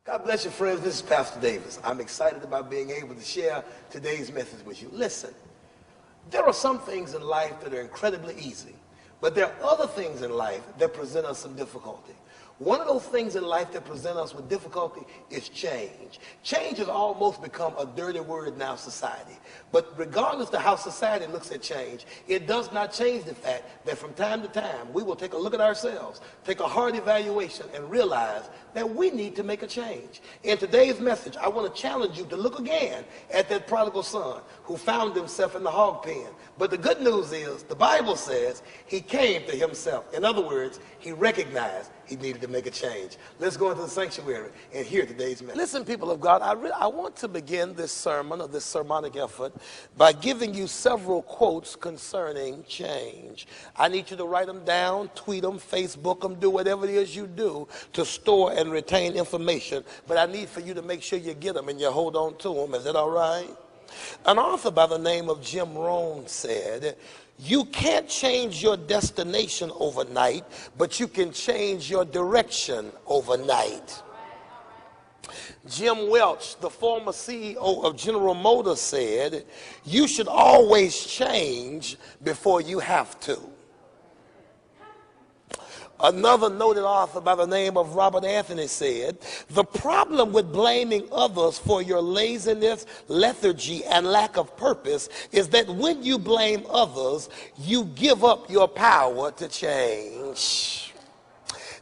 God bless you, friends. This is Pastor Davis. I'm excited about being able to share today's message with you. Listen, there are some things in life that are incredibly easy, but there are other things in life that present us some difficulty. One of those things in life that present us with difficulty is change. Change has almost become a dirty word in our society. But regardless of how society looks at change, it does not change the fact that from time to time, we will take a look at ourselves, take a hard evaluation, and realize that we need to make a change. In today's message, I want to challenge you to look again at that prodigal son who found himself in the hog pen. But the good news is, the Bible says he came to himself. In other words, he recognized he needed to make a change. Let's go into the sanctuary and hear today's message. Listen, people of God, I want to begin this sermon, or this sermonic effort, by giving you several quotes concerning change. I need you to write them down, tweet them, Facebook them, do whatever it is you do to store and retain information. But I need for you to make sure you get them and you hold on to them. Is that all right? An author by the name of Jim Rohn said, "You can't change your destination overnight, but you can change your direction overnight." Jim Welch, the former CEO of General Motors, said, "You should always change before you have to." Another noted author by the name of Robert Anthony said, "The problem with blaming others for your laziness, lethargy, and lack of purpose is that when you blame others, you give up your power to change."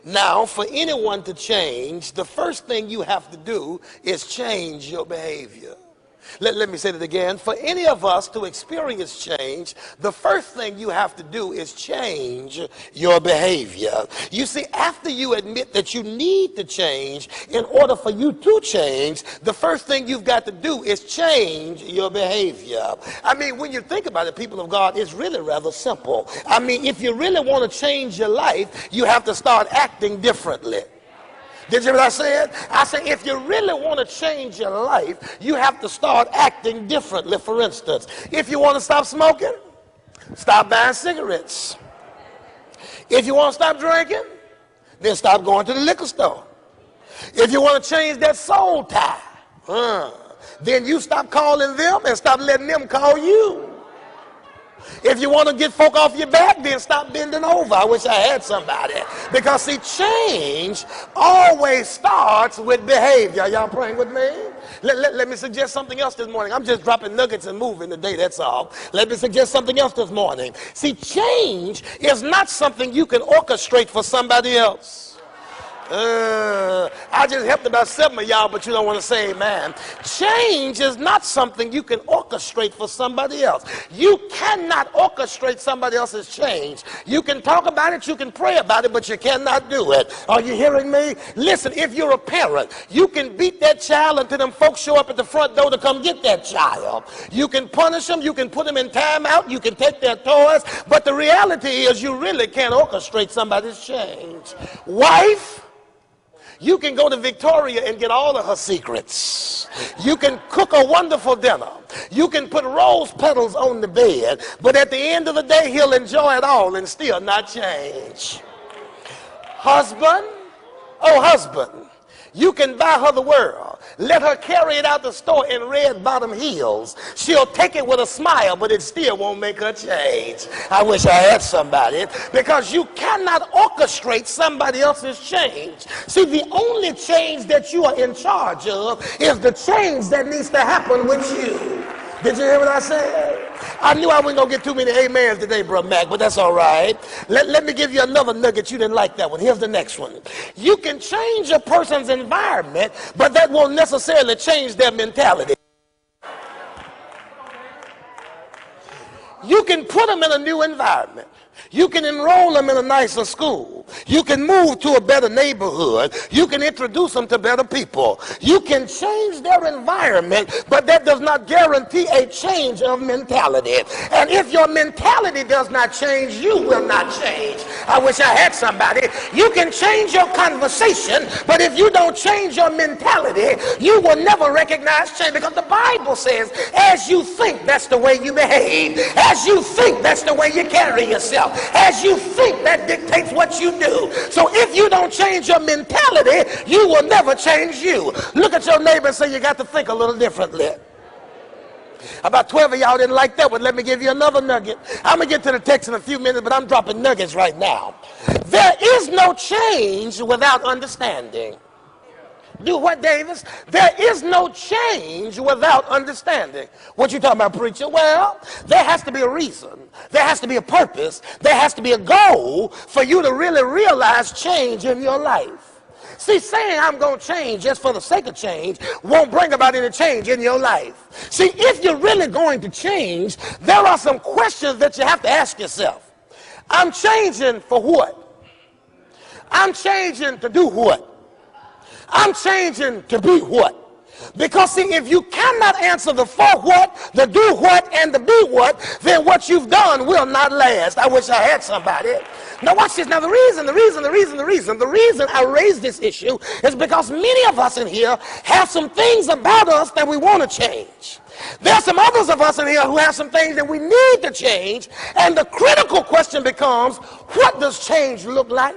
Now, for anyone to change, the first thing you have to do is change your behavior. Let me say that again. For any of us to experience change, the first thing you have to do is change your behavior. You see, after you admit that you need to change, in order for you to change, the first thing you've got to do is change your behavior. I mean, when you think about it, people of God, it's really rather simple. I mean, if you really want to change your life, you have to start acting differently. Did you hear what I said? I said, if you really want to change your life, you have to start acting differently. For instance, if you want to stop smoking, stop buying cigarettes. If you want to stop drinking, then stop going to the liquor store. If you want to change that soul tie, then you stop calling them and stop letting them call you. If you want to get folk off your back, then stop bending over. I wish I had somebody. Because see, change always starts with behavior. Y'all praying with me? Let me suggest something else this morning. I'm just dropping nuggets and moving today, that's all. Let me suggest something else this morning. See, change is not something you can orchestrate for somebody else. I just helped about 7 of y'all, but you don't want to say amen. Change is not something you can orchestrate for somebody else. You cannot orchestrate somebody else's change. You can talk about it, you can pray about it, but you cannot do it. Are you hearing me? Listen, if you're a parent, you can beat that child until them folks show up at the front door to come get that child. You can punish them, you can put them in timeout, you can take their toys, but the reality is you really can't orchestrate somebody's change. Wife, you can go to Victoria and get all of her secrets. You can cook a wonderful dinner. You can put rose petals on the bed, but at the end of the day, he'll enjoy it all and still not change. Husband, oh husband, you can buy her the world. Let her carry it out the store in red bottom heels. She'll take it with a smile, but it still won't make her change. I wish I had somebody. Because you cannot orchestrate somebody else's change. See, the only change that you are in charge of is the change that needs to happen with you. Did you hear what I said? I knew I wasn't going to get too many amens today, Brother Mac, but that's all right. Let me give you another nugget. You didn't like that one. Here's the next one. You can change a person's environment, but that won't necessarily change their mentality. You can put them in a new environment. You can enroll them in a nicer school. You can move to a better neighborhood. You can introduce them to better people. You can change their environment, but that does not guarantee a change of mentality. And if your mentality does not change, you will not change. I wish I had somebody. You can change your conversation, but if you don't change your mentality, you will never recognize change. Because the Bible says, as you think, that's the way you behave. As you think, that's the way you carry yourself. yourself. As you think, that dictates what you do. So if you don't change your mentality, you will never change you. Look at your neighbor and say, you got to think a little differently. About 12 of y'all didn't like that one. Let me give you another nugget. I'm going to get to the text in a few minutes, but I'm dropping nuggets right now. There is no change without understanding. Do what, Davis? There is no change without understanding. What you talking about, preacher? Well, there has to be a reason. There has to be a purpose. There has to be a goal for you to really realize change in your life. See, saying I'm going to change just for the sake of change won't bring about any change in your life. See, if you're really going to change, there are some questions that you have to ask yourself. I'm changing for what? I'm changing to do what? I'm changing to be what? Because see, if you cannot answer the for what, the do what, and the be what, then what you've done will not last. I wish I had somebody. Now watch this. Now the reason I raise this issue is because many of us in here have some things about us that we want to change. There are some others of us in here who have some things that we need to change, and the critical question becomes, what does change look like?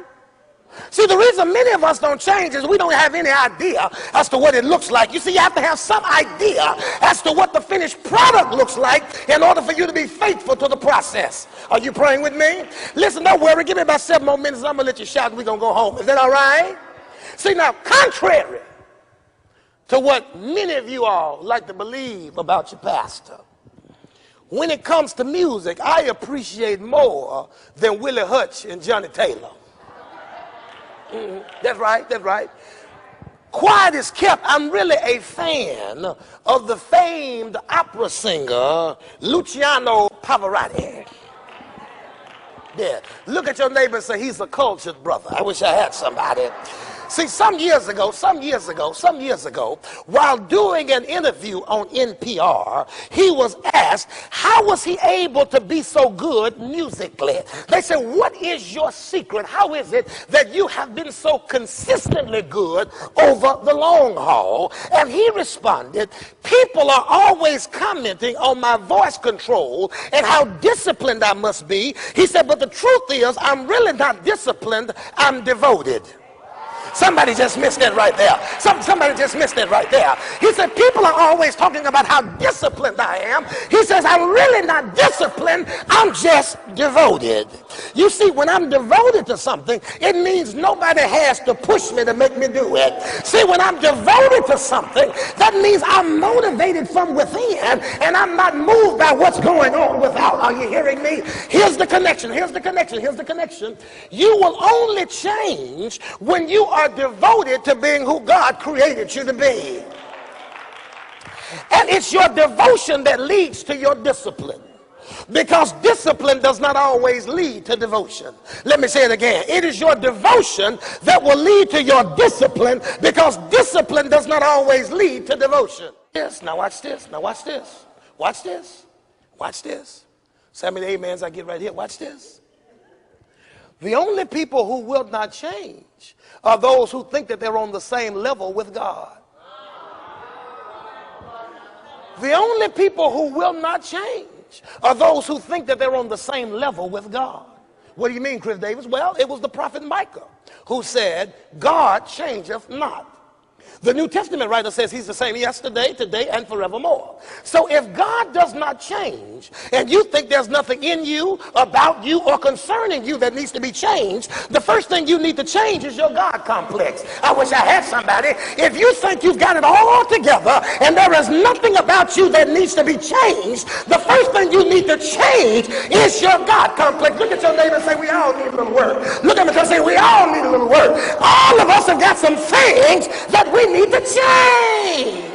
See, the reason many of us don't change is we don't have any idea as to what it looks like. You see, you have to have some idea as to what the finished product looks like in order for you to be faithful to the process. Are you praying with me? Listen, don't worry. Give me about 7 more minutes. I'm going to let you shout and we're going to go home. Is that all right? See, now, contrary to what many of you all like to believe about your pastor, when it comes to music, I appreciate more than Willie Hutch and Johnny Taylor. That's right, that's right. Quiet is kept. I'm really a fan of the famed opera singer Luciano Pavarotti. Yeah, look at your neighbor and say, he's a cultured brother. I wish I had somebody. See, some years ago, while doing an interview on NPR, he was asked, how was he able to be so good musically? They said, what is your secret? How is it that you have been so consistently good over the long haul? And he responded, people are always commenting on my voice control and how disciplined I must be. He said, but the truth is, I'm really not disciplined, I'm devoted. Somebody just missed that right there. Somebody just missed that right there. He said, people are always talking about how disciplined I am. He says, I'm really not disciplined. I'm just devoted. You see, when I'm devoted to something, it means nobody has to push me to make me do it. See, when I'm devoted to something, that means I'm motivated from within and I'm not moved by what's going on without. Are you hearing me? Here's the connection. Here's the connection. Here's the connection. You will only change when you are devoted to being who God created you to be. And it's your devotion that leads to your discipline. Because discipline does not always lead to devotion. Let me say it again. It is your devotion that will lead to your discipline, because discipline does not always lead to devotion. Yes, now watch this. Now watch this. Watch this. Watch this. So how many amens I get right here? Watch this. The only people who will not change are those who think that they're on the same level with God. The only people who will not change are those who think that they're on the same level with God. What do you mean, Chris Davis? Well, it was the prophet Micah who said, God changeth not. The New Testament writer says he's the same yesterday, today, and forevermore. So if God does not change, and you think there's nothing in you, about you, or concerning you that needs to be changed, the first thing you need to change is your God complex. I wish I had somebody. If you think you've got it all together, and there is nothing about you that needs to be changed, the first thing you need to change is your God complex. Look at your neighbor and say, we all need a little work. Look at me and say, we all need a little work. All of us have got some things that we need to change.